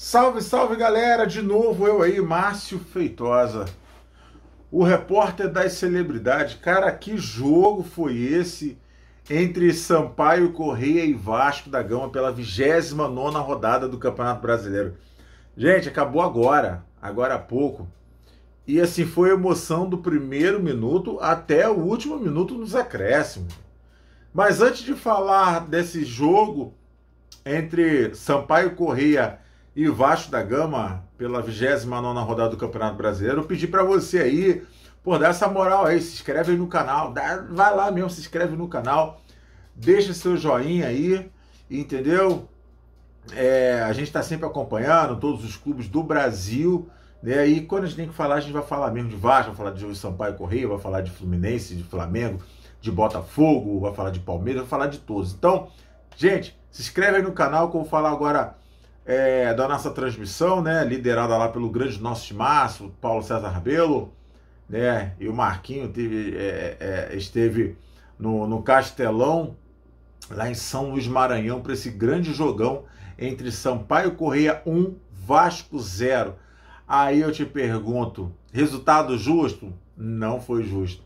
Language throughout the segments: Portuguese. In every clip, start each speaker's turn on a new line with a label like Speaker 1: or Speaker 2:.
Speaker 1: Salve, salve galera, de novo eu aí, Márcio Feitosa, o repórter das celebridades. Cara, que jogo foi esse entre Sampaio Corrêa e Vasco da Gama pela 29ª rodada do Campeonato Brasileiro? Gente, acabou agora há pouco. E assim, foi a emoção do primeiro minuto até o último minuto nos acréscimos. Mas antes de falar desse jogo entre Sampaio Corrhea e Vasco da Gama pela 29ª rodada do Campeonato Brasileiro, eu pedi para você aí, pô, dá essa moral aí, se inscreve aí no canal, vai lá mesmo, se inscreve no canal, deixa seu joinha aí, entendeu? A gente está sempre acompanhando todos os clubes do Brasil, né? E quando a gente tem que falar, a gente vai falar mesmo de Vasco, vai falar de Sampaio Corrêa, vai falar de Fluminense, de Flamengo, de Botafogo, vai falar de Palmeiras, vai falar de todos. Então, gente, se inscreve aí no canal que eu vou falar agora da nossa transmissão, né? Liderada lá pelo grande nosso timaço, Paulo César Rabelo, né? E o Marquinho esteve no Castelão, lá em São Luís Maranhão, para esse grande jogão entre Sampaio Corrêa 1, Vasco 0. Aí eu te pergunto, resultado justo? Não foi justo.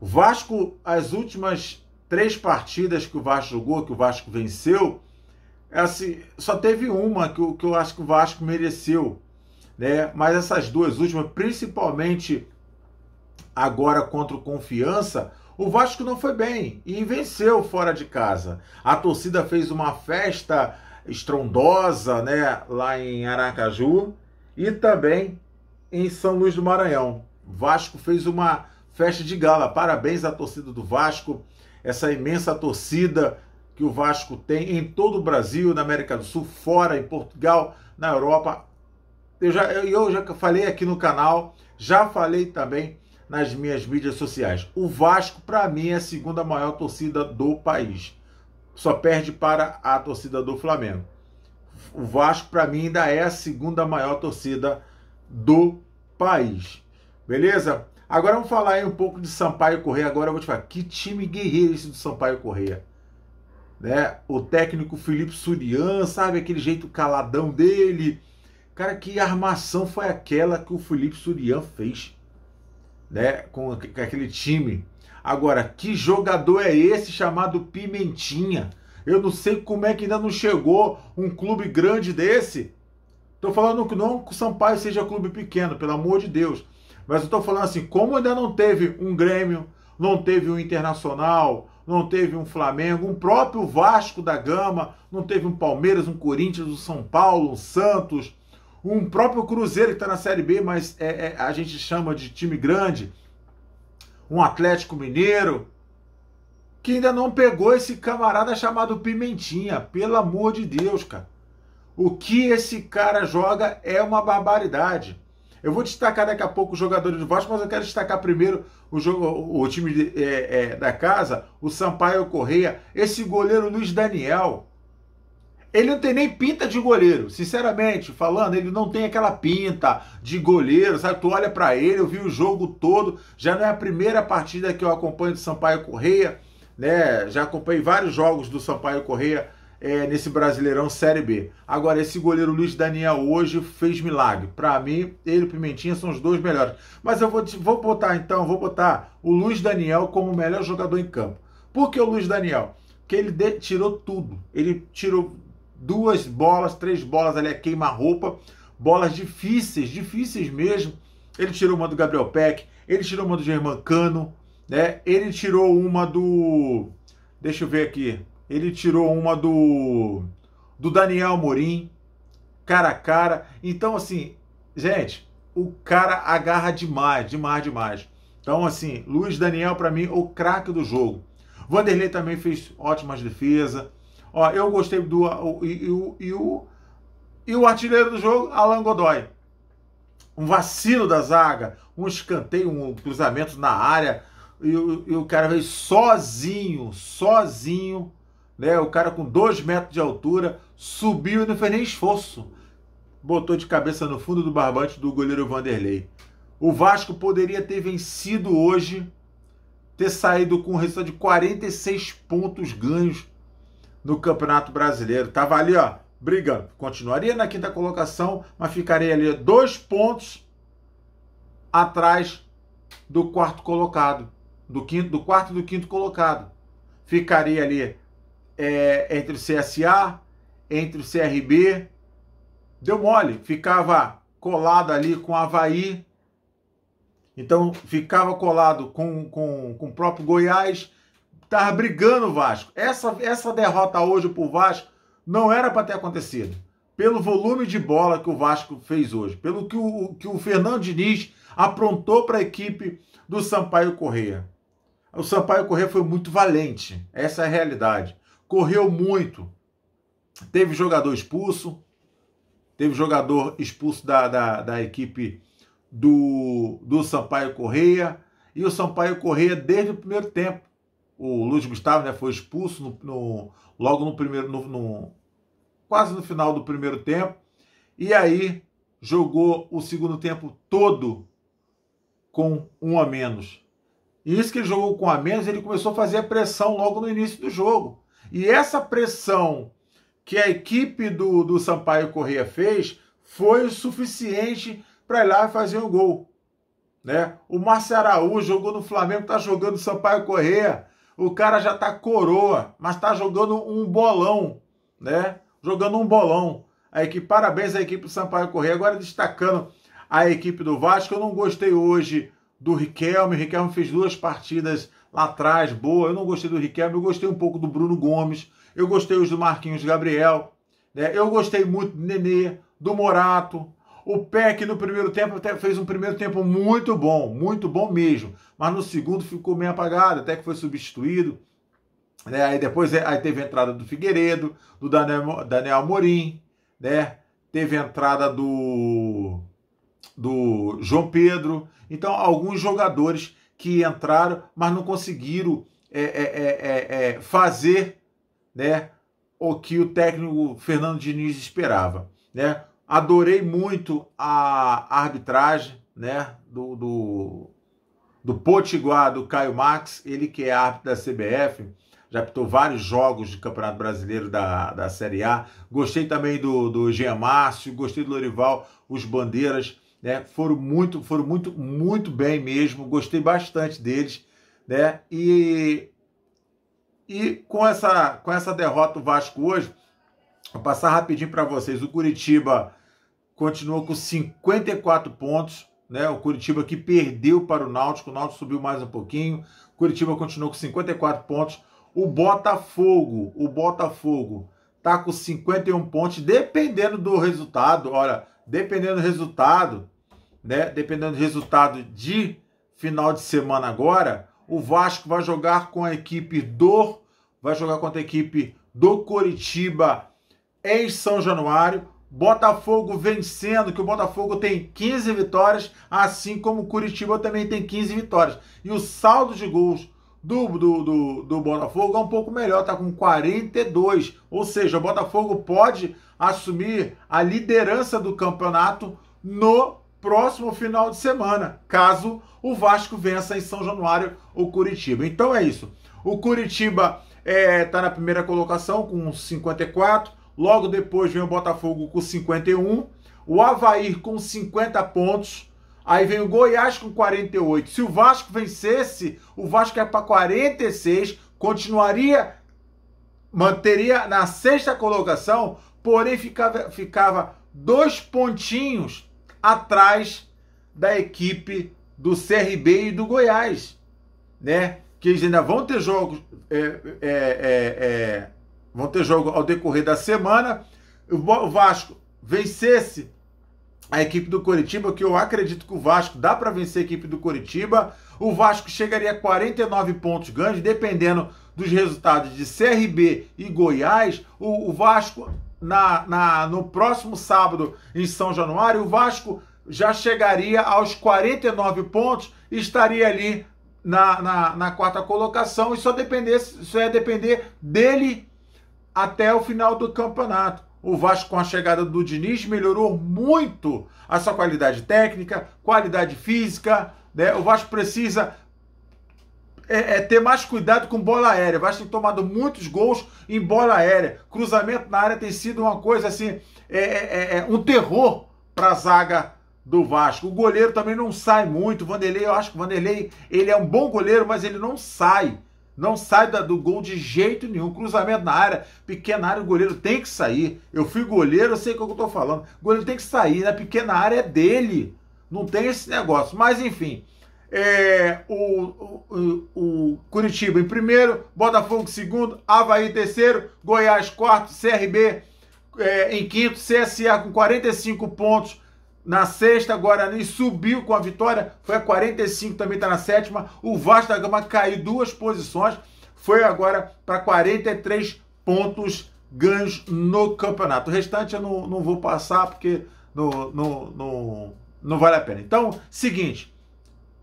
Speaker 1: O Vasco, as últimas 3 partidas que o Vasco jogou, que o Vasco venceu, assim, só teve uma que eu acho que o Vasco mereceu, né? Mas essas duas últimas, principalmente agora contra o Confiança, o Vasco não foi bem e venceu fora de casa. A torcida fez uma festa estrondosa, né, lá em Aracaju e também em São Luís do Maranhão. O Vasco fez uma festa de gala. Parabéns à torcida do Vasco, essa imensa torcida que o Vasco tem em todo o Brasil, na América do Sul, fora, em Portugal, na Europa. Eu já falei aqui no canal, já falei também nas minhas mídias sociais. O Vasco, para mim, é a segunda maior torcida do país. Só perde para a torcida do Flamengo. O Vasco, para mim, ainda é a segunda maior torcida do país. Beleza? Agora vamos falar aí um pouco de Sampaio Corrêa. Agora eu vou te falar, que time guerreiro esse do Sampaio Corrêa. Né? O técnico Felipe Surian, sabe? Aquele jeito caladão dele. Cara, que armação foi aquela que o Felipe Surian fez, né? Com aquele time. Agora, que jogador é esse chamado Pimentinha? Eu não sei como é que ainda não chegou um clube grande desse. Tô falando que não que o Sampaio seja clube pequeno, pelo amor de Deus. Mas eu tô falando assim, como ainda não teve um Grêmio, não teve um Internacional, não teve um Flamengo, um próprio Vasco da Gama, não teve um Palmeiras, um Corinthians, um São Paulo, um Santos, um próprio Cruzeiro que está na Série B, mas a gente chama de time grande, um Atlético Mineiro, que ainda não pegou esse camarada chamado Pimentinha. Pelo amor de Deus, cara. O que esse cara joga é uma barbaridade. Eu vou destacar daqui a pouco os jogadores do Vasco, mas eu quero destacar primeiro o time da casa, o Sampaio Corrêa, esse goleiro Luiz Daniel. Ele não tem nem pinta de goleiro, sinceramente falando, ele não tem aquela pinta de goleiro, sabe? Tu olha pra ele, eu vi o jogo todo, já não é a primeira partida que eu acompanho do Sampaio Corrêa, né? Já acompanhei vários jogos do Sampaio Corrêa nesse Brasileirão Série B. Agora, esse goleiro Luiz Daniel hoje fez milagre. Pra mim, ele e o Pimentinha são os dois melhores. Mas eu vou botar o Luiz Daniel como o melhor jogador em campo. Por que o Luiz Daniel? Porque ele tirou tudo. Ele tirou 2 bolas, 3 bolas ali, queima-roupa, bolas difíceis mesmo. Ele tirou uma do Gabriel Peck, ele tirou uma do Germancano, né? Ele tirou uma do... Deixa eu ver aqui. Ele tirou uma do Daniel Amorim, cara a cara. Então, assim, gente, o cara agarra demais. Então, assim, Luiz Daniel, para mim, o craque do jogo. Vanderlei também fez ótimas defesas. Ó, eu gostei e o artilheiro do jogo, Alan Godoy. Um vacilo da zaga, um escanteio, um cruzamento na área, e o cara veio sozinho, né? O cara com 2 metros de altura, subiu e não fez nem esforço. Botou de cabeça no fundo do barbante do goleiro Vanderlei. O Vasco poderia ter vencido hoje, ter saído com um resultado de 46 pontos ganhos no Campeonato Brasileiro. Tava ali, ó, brigando. Continuaria na quinta colocação, mas ficaria ali 2 pontos atrás do quarto colocado, do quarto e do quinto colocado. Ficaria ali entre o CSA, entre o CRB. Deu mole, ficava colado ali com o Avaí. Então ficava colado com o próprio Goiás. Estava brigando o Vasco. Essa derrota hoje pro Vasco não era para ter acontecido. Pelo volume de bola que o Vasco fez hoje. Pelo que o Fernando Diniz aprontou para a equipe do Sampaio Corrêa. O Sampaio Corrêa foi muito valente. Essa é a realidade. Correu muito. Teve jogador expulso. Teve jogador expulso da equipe do Sampaio Corrêa. E o Sampaio Corrêa, desde o primeiro tempo, o Luiz Gustavo, né, foi expulso logo no primeiro, quase no final do primeiro tempo. E aí jogou o segundo tempo todo com 1 a menos. E isso que ele jogou com 1 a menos, ele começou a fazer a pressão logo no início do jogo. E essa pressão que a equipe do Sampaio Corrêa fez foi o suficiente para ir lá e fazer um gol. Né? O Márcio Araújo jogou no Flamengo, está jogando no Sampaio Corrêa. O cara já está coroa, mas está jogando um bolão. Né? Jogando um bolão. Parabéns à equipe do Sampaio Corrêa. Agora destacando a equipe do Vasco, eu não gostei hoje do Riquelme. O Riquelme fez 2 partidas lá atrás, boa. Eu não gostei do Riquelme, eu gostei um pouco do Bruno Gomes. Eu gostei os do Marquinhos Gabriel. Né? Eu gostei muito do Nenê, do Morato. O Peck no primeiro tempo até fez um primeiro tempo muito bom mesmo. Mas no segundo ficou meio apagado, até que foi substituído. Né? Aí depois teve a entrada do Figueiredo, do Daniel Amorim, né? Teve a entrada do João Pedro. Então, alguns jogadores que entraram, mas não conseguiram fazer, né, o que o técnico Fernando Diniz esperava. Né? Adorei muito a arbitragem, né, do Potiguar, do Caio Max, ele que é árbitro da CBF, já apitou vários jogos de Campeonato Brasileiro da Série A. Gostei também do Jean Márcio, gostei do Lorival, os Bandeiras, né, foram muito bem mesmo, gostei bastante deles, né, e com essa derrota do Vasco hoje, vou passar rapidinho para vocês. O Curitiba continuou com 54 pontos, né? O Curitiba que perdeu para o Náutico subiu mais um pouquinho. O Curitiba continuou com 54 pontos. O Botafogo tá com 51 pontos, dependendo do resultado. Olha, dependendo do resultado, né? Dependendo do resultado de final de semana agora, o Vasco vai jogar com a equipe contra a equipe do Coritiba em São Januário. Botafogo vencendo, que o Botafogo tem 15 vitórias, assim como o Curitiba também tem 15 vitórias. E o saldo de gols do Botafogo é um pouco melhor, tá com 42. Ou seja, o Botafogo pode assumir a liderança do campeonato no próximo final de semana, caso o Vasco vença em São Januário o Curitiba. Então é isso. O Curitiba tá na primeira colocação com 54. Logo depois vem o Botafogo com 51. O Avaí com 50 pontos. Aí vem o Goiás com 48. Se o Vasco vencesse, o Vasco é para 46. Manteria na 6ª colocação, porém ficava 2 pontinhos atrás da equipe do CRB e do Goiás, né? Que eles ainda vão ter jogos, vão ter jogo ao decorrer da semana. O Vasco vencesse a equipe do Coritiba, que eu acredito que o Vasco dá para vencer a equipe do Coritiba. O Vasco chegaria a 49 pontos ganhos, dependendo dos resultados de CRB e Goiás. O Vasco, no próximo sábado, em São Januário, o Vasco já chegaria aos 49 pontos e estaria ali na 4ª colocação, e só ia depender dele até o final do campeonato. O Vasco, com a chegada do Diniz, melhorou muito a sua qualidade técnica, qualidade física, né? O Vasco precisa ter mais cuidado com bola aérea. O Vasco tem tomado muitos gols em bola aérea. Cruzamento na área tem sido uma coisa assim, um terror para a zaga do Vasco. O goleiro também não sai muito. O Vanderlei, eu acho que o Vanderlei, ele é um bom goleiro, mas ele não sai. Não sai do gol de jeito nenhum. Cruzamento na área, pequena área, o goleiro tem que sair. Eu fui goleiro, eu sei o que eu estou falando. O goleiro tem que sair, na pequena área é dele. Não tem esse negócio. Mas, enfim, o Curitiba em primeiro, Botafogo em segundo, Avaí em terceiro, Goiás quarto, CRB em quinto, CSA com 45 pontos. Na sexta, Guarani subiu com a vitória, foi a 45, também está na sétima. O Vasco da Gama caiu 2 posições, foi agora para 43 pontos ganhos no campeonato. O restante eu não vou passar porque não vale a pena. Então, seguinte,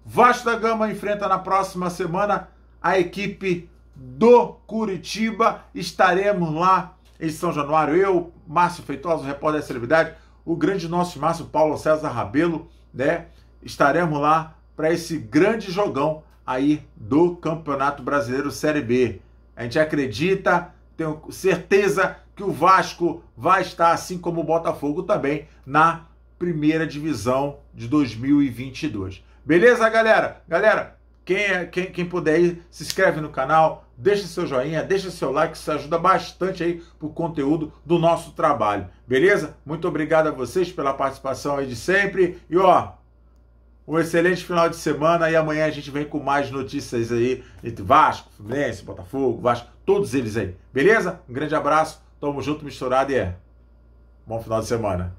Speaker 1: Vasco da Gama enfrenta na próxima semana a equipe do Curitiba. Estaremos lá em São Januário, eu, Márcio Feitosa, o repórter da Celebridade, o grande nosso Márcio Paulo César Rabelo, né? Estaremos lá para esse grande jogão aí do Campeonato Brasileiro Série B. A gente acredita, tenho certeza que o Vasco vai estar, assim como o Botafogo também, na primeira divisão de 2022. Beleza, galera? Galera, quem puder ir, se inscreve no canal, deixa seu joinha, deixa seu like, isso ajuda bastante aí pro conteúdo do nosso trabalho, beleza? Muito obrigado a vocês pela participação aí de sempre e ó, um excelente final de semana e amanhã a gente vem com mais notícias aí entre Vasco, Fluminense, Botafogo, Vasco, todos eles aí, beleza? Um grande abraço, tamo junto, misturado e bom final de semana.